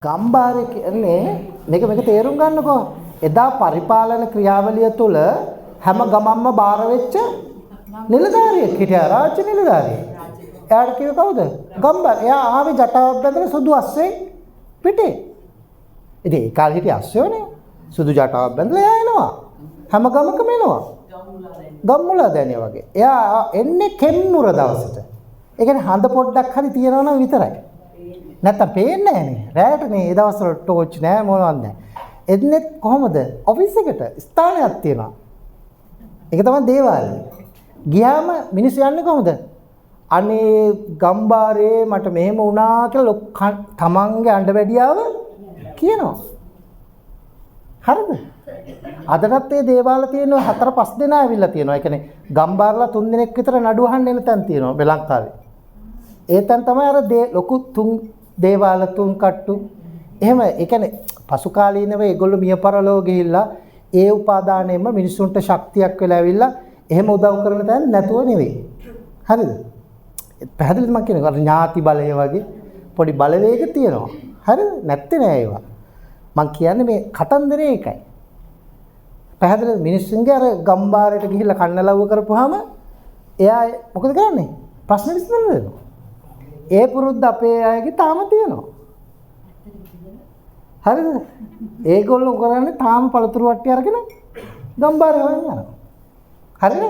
ගම්බාරේ කියන්නේ මේක තේරුම් ගන්නකෝ. එදා පරිපාලන ක්‍රියාවලිය තුළ හැම ගමම්ම බාර වෙච්ච නිලධාරියෙක් හිටියා, රාජ්‍ය නිලධාරියෙක්. එයාට කිව්ව කවුද? ගම්බාර. එයා ආවේ ජටාවක් බැඳලා සුදු අස්සේ පිටේ. ඉතින් ඒ කාලේ හිටිය අස්සයෝනේ. සුදු ජටාවක් බැඳලා එයා එනවා. හැම ගමකම එනවා. ගම්මුලා දැනියා වගේ. එයා එන්නේ කෙන්නුර දවසට. ඒ කියන්නේ හඳ පොඩ්ඩක් හරි තියනවා නම් විතරයි. නැත්තම් පේන්නේ නැහනේ. රැයටනේ ඒ දවස්වල ටෝච් නැහැ මොනවත් නැහැ. එන්නේ කොහමද? ඔෆිස් එකට ස්ථානයක් තියෙනවා. ඒක තමයි දේවාලය. ගියාම මිනිස්සු යන්නේ කොහමද? අනේ ගම්බාරේ මට මෙහෙම වුණා කියලා තමන්ගේ අඬවැඩියාව කියනවා. හරිද? අදටත් මේ දේවාල තියෙනවා 4-5 දෙනා ඇවිල්ලා තියෙනවා. ඒ කියන්නේ ගම්බාරලා 3 දෙනෙක් විතර නඩු අහන්න එන තැන් තියෙනවා ලංකාවේ. ඒ තැන් තමයි අර ලොකු දේවාල තුන් කට්ටු. එහෙම ඒ කියන්නේ පසු කාලීනව ඒගොල්ලෝ මිය පරලෝ ගිහිල්ලා ඒ උපාදානයෙන්ම මිනිසුන්ට ශක්තියක් වෙලා ඇවිල්ලා එහෙම උදව් කරන තැන් නැතුව නෙවෙයි. හරිද? පැහැදිලිද මම කියන්නේ? අර ඥාති බලය වගේ පොඩි බලවේග තියෙනවා. හරිද? නැත්තේ නෑ ඒවා. මම කියන්නේ මේ කතන්දරේ එකයි. පැහැදිලිද? මිනිස්සුන්ගේ අර ගම්බාරයට ගිහිල්ලා කන්නලව්ව කරපුවාම එයා මොකද කරන්නේ? ප්‍රශ්න විසඳලා දෙනවා. ඒ පුරුද්ද අපේ අයගේ තාම තියෙනවා. හරිද? ඒගොල්ලෝ කරන්නේ තාම පළතුරු වට්ටි අරගෙන ගම්බාරේ හොයන්න යනවා. හරිද?